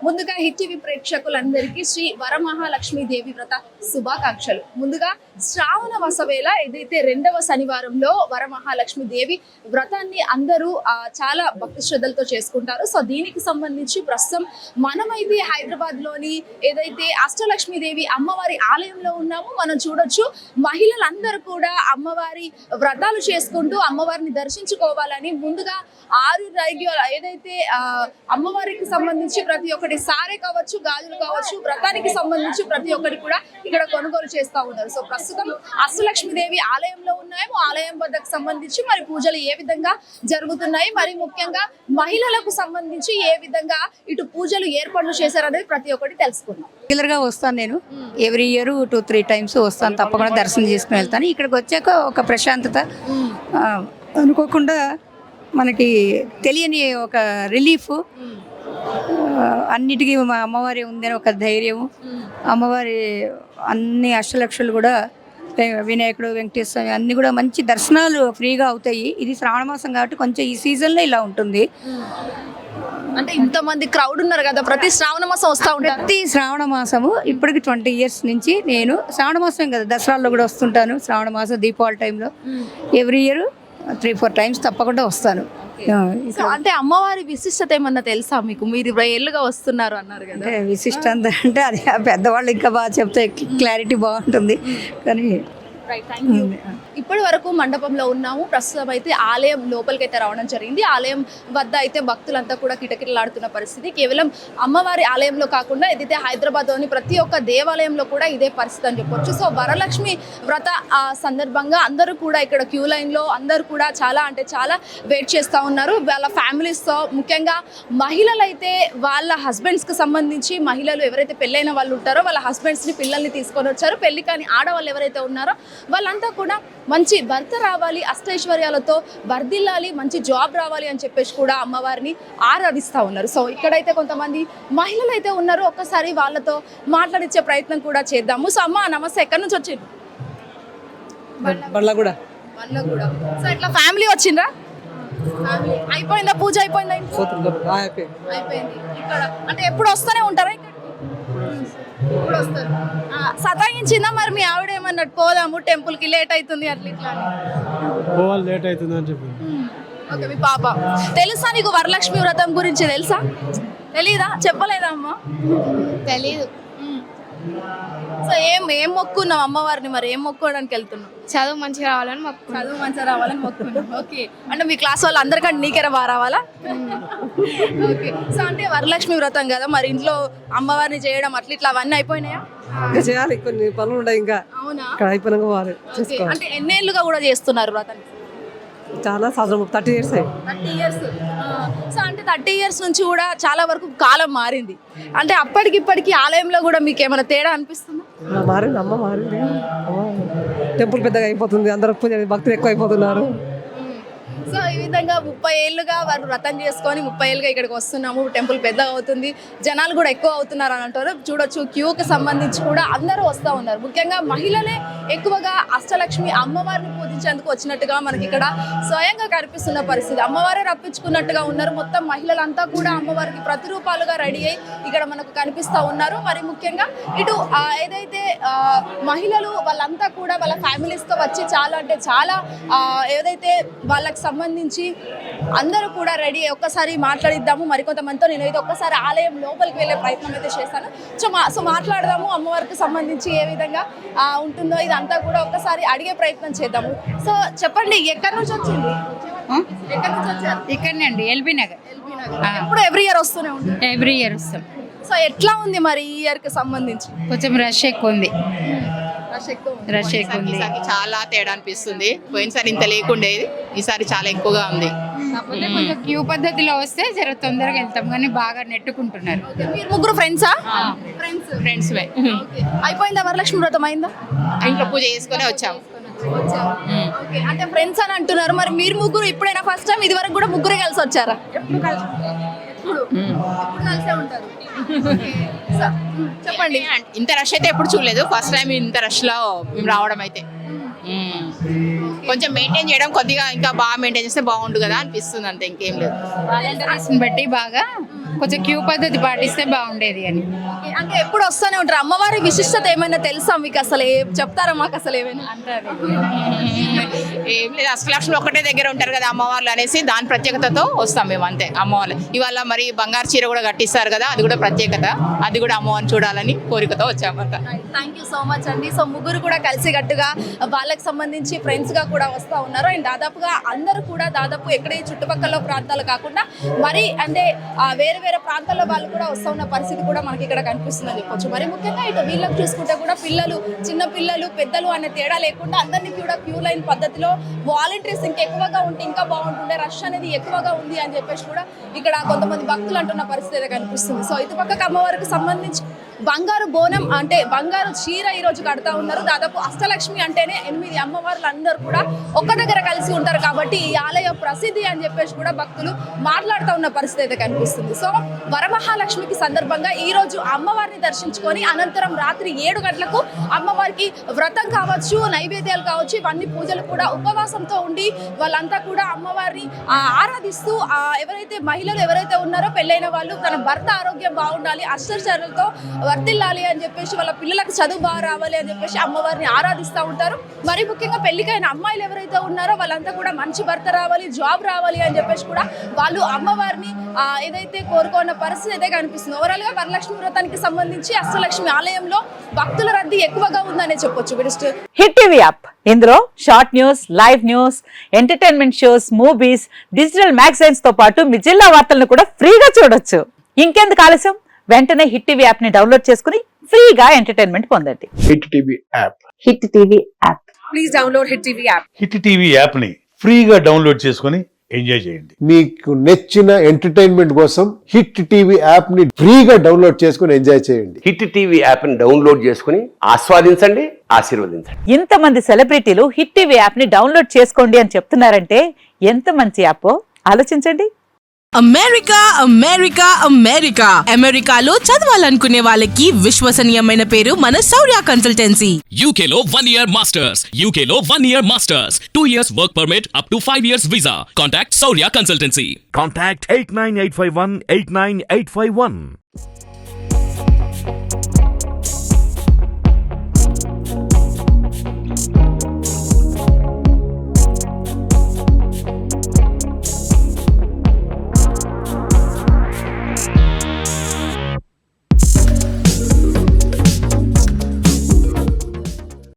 ముందుగా hit TV ప్రేక్షకులందరికీ శ్రీ వరమహాలక్ష్మీదేవి వ్రత శుభాకాంక్షలు. ముందుగా శ్రావణ మాసవేళ ఏదైతే 2వ శనివారంలో వరమహాలక్ష్మీదేవి వ్రతాన్ని అందరూ చాలా భక్తి శ్రద్ధలతో చేసుకుంటారు. సో దీనికి సంబంధించి ప్రస్తుతం మనమైతే హైదరాబాద్ లోని ఏదైతే అష్టలక్ష్మీదేవి అమ్మవారి ఆలయంలో ఉన్నామో మనం చూడొచ్చు. మహిళలందరూ కూడా అమ్మవారి వ్రతాలు చేసుకుంటూ అమ్మవారిని దర్శించుకోవాలని ముందుగా 6 రైగ్యాలు ఏదైతే అమ్మవారికి సంబంధించి ప్రతి ఒక్కటి సారే కావచ్చు, గాజులు కావచ్చు, వ్రతానికి సంబంధించి ప్రతి ఒక్కటి కూడా ఇక్కడ కొనుగోలు చేస్తూ ఉన్నారు. సో ప్రస్తుతం అష్టలక్ష్మీదేవి ఆలయంలో ఉన్నాము. ఆలయం వద్దకు సంబంధించి మరి పూజలు ఏ విధంగా జరుగుతున్నాయి, మరి ముఖ్యంగా మహిళలకు సంబంధించి ఏ విధంగా ఇటు పూజలు ఏర్పాట్లు చేశారనేది ప్రతి ఒక్కటి తెలుసుకుందాం. రెగ్యులర్గా వస్తాను నేను. ఎవ్రీ ఇయర్ 2-3 టైమ్స్ వస్తాను, తప్పకుండా దర్శనం చేసుకుని వెళ్తాను. ఇక్కడికి వచ్చాక ఒక ప్రశాంతత, అనుకోకుండా మనకి తెలియని ఒక రిలీఫ్, అన్నిటికీ మా అమ్మవారి ఉందని ఒక ధైర్యం. అమ్మవారి అన్ని అష్టలక్షలు కూడా, వినాయకుడు, వెంకటేశ్వర స్వామి అన్ని కూడా మంచి దర్శనాలు ఫ్రీగా అవుతాయి. ఇది శ్రావణ మాసం కాబట్టి కొంచెం ఈ సీజన్లో ఇలా ఉంటుంది. అంటే ఇంతమంది క్రౌడ్ ఉన్నారు కదా, ప్రతి శ్రావణ మాసం వస్తూ ఉంటారు. ప్రతి శ్రావణ మాసము ఇప్పటికి 20 years నుంచి నేను శ్రావణ మాసం కదా, దసరాల్లో కూడా వస్తుంటాను. శ్రావణ మాసం దీపావళి టైంలో ఎవ్రీ ఇయర్ 3-4 times తప్పకుండా వస్తాను. సో అంటే అమ్మవారి విశిష్టత ఏమన్నా తెలుసా మీకు? మీరు ఏళ్ళుగా వస్తున్నారు అన్నారు కదా. అంటే విశిష్టత అంటే అది పెద్దవాళ్ళు ఇంకా బాగా చెప్తే క్లారిటీ బాగుంటుంది. కానీ ఇప్పటి వరకు మండపంలో ఉన్నాము. ప్రస్తుతం అయితే ఆలయం లోపలికి అయితే రావడం జరిగింది. ఆలయం వద్ద అయితే భక్తులంతా కూడా కిటకిటలాడుతున్న పరిస్థితి. కేవలం అమ్మవారి ఆలయంలో కాకుండా ఏదైతే హైదరాబాద్లోని ప్రతి ఒక్క దేవాలయంలో కూడా ఇదే పరిస్థితి అని చెప్పొచ్చు. సో వరలక్ష్మి వ్రత సందర్భంగా అందరూ కూడా ఇక్కడ క్యూ లైన్లో అందరూ కూడా చాలా అంటే చాలా వెయిట్ చేస్తూ ఉన్నారు. వాళ్ళ ఫ్యామిలీస్తో, ముఖ్యంగా మహిళలు అయితే వాళ్ళ హస్బెండ్స్కి సంబంధించి, మహిళలు ఎవరైతే పెళ్ళైన వాళ్ళు ఉంటారో వాళ్ళ హస్బెండ్స్ని, పిల్లల్ని తీసుకొని వచ్చారు. పెళ్లి కాని ఆడవాళ్ళు ఎవరైతే ఉన్నారో వాళ్ళంతా కూడా మంచి భర్త రావాలి, అష్టైశ్వర్యాలతో వర్ధిల్లాలి, మంచి జాబ్ రావాలి అని చెప్పేసి కూడా అమ్మవారిని ఆరాధిస్తూ ఉన్నారు. సో ఇక్కడైతే కొంతమంది మహిళలు అయితే ఉన్నారు. ఒక్కసారి వాళ్ళతో మాట్లాడించే ప్రయత్నం కూడా చేద్దాము. సో అమ్మ నమస్తే, ఎక్కడి నుంచి వచ్చిండ్రు? బళ్ళగూడ. సో ఇట్లా ఫ్యామిలీ వచ్చిండ్రా? అయిపోయిందా పూజ? అయిపోయిందా? అయిపోయింది. ఇక్కడ అంటే ఎప్పుడు వస్తూనే ఉంటారా? ఇప్పుడు వస్తారు. సతాయించిందా మరి మీ ఆవిడ ఏమన్నా పోదాము టెంపుల్కి, లేట్ అవుతుంది అట్లా ఇట్లా పోవాలి, లేట్ అవుతుంది అని చెప్పి? ఓకే. మీ పాప తెలుసా నీకు వరలక్ష్మి వ్రతం గురించి? తెలుసా? తెలీదా? చెప్పలేదా అమ్మ? తెలీదు. సో ఏం మొక్కున్నావు అమ్మవారిని? మరి ఏం మొక్కుకోవడానికి వెళ్తున్నావు? చదువు మంచిగా రావాలని మొక్కున్నాను. చదువు మంచిగా రావాలని మొక్కున్నావు. ఓకే. అంటే మీ క్లాస్ వాళ్ళు అందరికంటే నీకెర బాగా రావాలా? ఓకే. సో అంటే వరలక్ష్మి వ్రతం కదా, మరి ఇంట్లో అమ్మవారిని చేయడం అట్లా ఇట్లా అవన్నీ అయిపోయినాయా? ఇంకా చేయాలి, కొన్ని పనులు ఉన్నాయి ఇంకా. అవునా? ఇక్కడ అయిపోయినాక పోవాలి. అంటే ఎన్నేళ్ళుగా కూడా చేస్తున్నారు వ్రతాన్ని? చాలా సంవత్సరం, 30 years అయ్యి. 30 years. సో అంటే 30 years నుంచి కూడా చాలా వరకు కాలం మారింది. అంటే అప్పటికిప్పటికి ఆలయంలో కూడా మీకు ఏమైనా తేడా అనిపిస్తుందా? మారింది, అమ్మ మారింది. టెంపుల్ పెద్దగా అయిపోతుంది, అందరూ భక్తులు ఎక్కువ అయిపోతున్నారు. సో ఈ విధంగా 30 ఏళ్ళుగా వారు వ్రతం చేసుకొని 30 ఏళ్ళుగా ఇక్కడికి వస్తున్నాము. టెంపుల్ పెద్దగా అవుతుంది, జనాలు కూడా ఎక్కువ అవుతున్నారు అని అంటారు. చూడొచ్చు, క్యూకి సంబంధించి కూడా అందరూ వస్తూ ఉన్నారు. ముఖ్యంగా మహిళలే ఎక్కువగా అష్టలక్ష్మి అమ్మవారిని పూజించేందుకు వచ్చినట్టుగా మనకి ఇక్కడ స్వయంగా కనిపిస్తున్న పరిస్థితి. అమ్మవారే రప్పించుకున్నట్టుగా ఉన్నారు. మొత్తం మహిళలంతా కూడా అమ్మవారికి ప్రతిరూపాలుగా రెడీ అయ్యి ఇక్కడ మనకు కనిపిస్తూ ఉన్నారు. మరి ముఖ్యంగా ఇటు ఏదైతే మహిళలు వాళ్ళంతా కూడా వాళ్ళ ఫ్యామిలీస్తో వచ్చి చాలా అంటే చాలా ఏదైతే వాళ్ళకి సంబంధించి అందరూ కూడా రెడీ. ఒక్కసారి మాట్లాడిద్దాము మరికొంతమందితో. నేనైతే ఒక్కసారి ఆలయం లోపలికి వెళ్ళే ప్రయత్నం అయితే చేస్తాను. సో మాట్లాడదాము అమ్మవారికి సంబంధించి ఏ విధంగా ఉంటుందో ఇదంతా కూడా ఒక్కసారి అడిగే ప్రయత్నం చేద్దాము. సో చెప్పండి, ఎక్కడి నుంచి వచ్చింది? ఎక్కడి నుంచి వచ్చారు? ఇక్కడనే అండి, ఎల్బీ నగర్. ఇప్పుడు ఎవ్రీ ఇయర్ వస్తూనే ఉంటుంది? ఎవ్రీ ఇయర్ వస్తాం. సో ఎట్లా ఉంది మరి ఈ ఇయర్కి సంబంధించి? కొంచెం రష్ ఎక్కువ ఉంది. రష్ ఎక్కువ ఉంది. చాలా తేడా అనిపిస్తుంది. పోయినసారి ఇంత లేకుండేది, ఈసారి చాలా ఎక్కువగా ఉంది. కాకపోతే కొంచెం క్యూ పద్ధతిలో వస్తే జర తొందరగా వెళ్తాం, కానీ బాగా నెట్టుకుంటున్నారు. మీరు ముగ్గురు ఫ్రెండ్సా? ఫ్రెండ్స్ అయిపోయిందా వరలక్ష్మి వ్రతం? అయిందా? ఇంట్లో పూజ చేసుకునే వచ్చాము. అంటే ఫ్రెండ్స్ అని అంటున్నారు, మరి మీరు ముగ్గురు ఇప్పుడైనా ఫస్ట్ టైం? ఇది వరకు కూడా ముగ్గురే కలిసి వచ్చారా? చెప్పండి. ఇంత రష్ అయితే ఎప్పుడు చూడలేదు, ఫస్ట్ టైం ఇంత రష్ లో మేము రావడం అయితే. కొంచెం మెయింటైన్ చేయడం కొద్దిగా ఇంకా బాగా మెయింటైన్ చేస్తే బాగుండు కదా అనిపిస్తుంది, అంతే ఇంకేం లేదు. వాలంటీర్స్ని బట్టి బాగా కొంచెం క్యూ పద్ధతి పాటిస్తే బాగుండేది అని. అంటే ఎప్పుడు వస్తూనే ఉంటారు. అమ్మవారి విశిష్టత ఏమైనా తెలుసా మీకు? అసలు చెప్తారా మాకు అసలు ఏమైనా? ఏం లేదు, అష్టలక్ష్మి ఒకటే దగ్గర ఉంటారు కదా అమ్మవార్లు అనేసి దాని ప్రత్యేకతతో వస్తాం మేము, అంతే. అమ్మవార్లు ఇవాళ మరి బంగారు చీర కూడా కట్టిస్తారు కదా, అది కూడా ప్రత్యేకత, అది కూడా అమ్మవారిని చూడాలని కోరికతో వచ్చామంట. థ్యాంక్ యూ సో మచ్ అండి. సో ముగ్గురు కూడా కలిసికట్టుగా వాళ్ళకి సంబంధించి ఫ్రెండ్స్గా కూడా వస్తూ ఉన్నారు. అండ్ దాదాపుగా అందరూ కూడా దాదాపు ఎక్కడ చుట్టుపక్కల ప్రాంతాలు కాకుండా మరి అంటే వేరే వేరే ప్రాంతాల్లో వాళ్ళు కూడా వస్తూ ఉన్న పరిస్థితి కూడా మనకి ఇక్కడ కనిపిస్తుందని చెప్పొచ్చు. మరి ముఖ్యంగా ఇటు వీళ్ళకి చూసుకుంటే కూడా పిల్లలు, చిన్న పిల్లలు, పెద్దలు అనే తేడా లేకుండా అందరినీ కూడా క్యూ లైన్ పద్ధతిలో వాలంటీర్స్ ఇంకా ఎక్కువగా ఉంటే ఇంకా బాగుంటుండే, రష్ అనేది ఎక్కువగా ఉంది అని చెప్పేసి కూడా ఇక్కడ కొంతమంది భక్తులు అంటున్న పరిస్థితి అయితే కనిపిస్తుంది. సో ఇటు పక్కకు అమ్మవారికి సంబంధించి బంగారు బోనం అంటే బంగారు చీర ఈరోజు కడతా ఉన్నారు. దాదాపు అష్టలక్ష్మి అంటేనే 8 అమ్మవార్లు అందరూ కూడా ఒక్క దగ్గర కలిసి ఉంటారు కాబట్టి ఈ ఆలయ ప్రసిద్ధి అని చెప్పేసి కూడా భక్తులు మాట్లాడుతూ ఉన్న పరిస్థితి అయితే కనిపిస్తుంది. సో వరమహాలక్ష్మికి సందర్భంగా ఈ రోజు అమ్మవారిని దర్శించుకొని అనంతరం రాత్రి 7 గంటలకు అమ్మవారికి వ్రతం కావచ్చు, నైవేద్యాలు కావచ్చు, ఇవన్నీ పూజలు కూడా ఉపవాసంతో ఉండి వాళ్ళంతా కూడా అమ్మవారిని ఆరాధిస్తూ ఎవరైతే మహిళలు ఎవరైతే ఉన్నారో పెళ్ళైన వాళ్ళు తన భర్త ఆరోగ్యం బాగుండాలి, అష్టచర్యలతో వర్తిల్లాలి అని చెప్పేసి వాళ్ళ పిల్లలకు చదువు బాగా రావాలి అని చెప్పేసి అమ్మవారిని ఆరాధిస్తూ ఉంటారు. మరి ముఖ్యంగా పెళ్లికైన అమ్మాయిలు ఎవరైతే ఉన్నారో వాళ్ళంతా కూడా మంచి భర్త రావాలి, జాబ్ రావాలి అని చెప్పేసి కూడా వాళ్ళు అమ్మవారిని ఏదైతే కోరుకున్న పరిస్థితి అయితే కనిపిస్తుంది. ఓవరాల్ గా వరలక్ష్మి వ్రతానికి సంబంధించి అష్టలక్ష్మి ఆలయంలో భక్తుల రద్దీ ఎక్కువగా ఉందనే చెప్పొచ్చు. హిట్ టీవీ యాప్, ఇందులో short news, live news, entertainment shows, movies, digital magazines తో పాటు మీ జిల్లా వార్తలను కూడా ఫ్రీగా చూడొచ్చు. ఇంకెందుకు ఆలస్యం, వెంటనే హిట్ టీవీ యాప్ ని డౌన్లోడ్ చేసుకుని ఫ్రీగా ఎంటర్టైన్మెంట్ పొందండి. Hit TV app. Hit TV app. Please download hit TV app. Hit TV app ని ఫ్రీగా డౌన్లోడ్ చేసుకుని ఎంజాయ్ చేయండి. మీకు నచ్చిన ఎంటర్టైన్మెంట్ కోసం హిట్ టీవీ యాప్ ని ఫ్రీగా డౌన్లోడ్ చేసుకుని ఎంజాయ్ చేయండి. హిట్ టీవీ యాప్ ని డౌన్లోడ్ చేసుకుని ఆస్వాదించండి, ఆశీర్వదించండి. ఇంతమంది సెలబ్రిటీలు హిట్ టీవీ యాప్ ని డౌన్లోడ్ చేసుకోండి అని చెప్తున్నారంటే ఎంత మంచి యాప్ ఆలోచించండి. అమెరికా అమెరికా అమెరికా అమెరికాలో చదవాలనుకునే వాళ్ళకి విశ్వసనీయమైన పేరు మన శౌర్య కన్సల్టెన్సీ. UK లో 1 year masters, UK లో 1 year masters, 2 years work permit up to 5 years visa. Contact Shaurya Consultancy. Contact 89851 89851.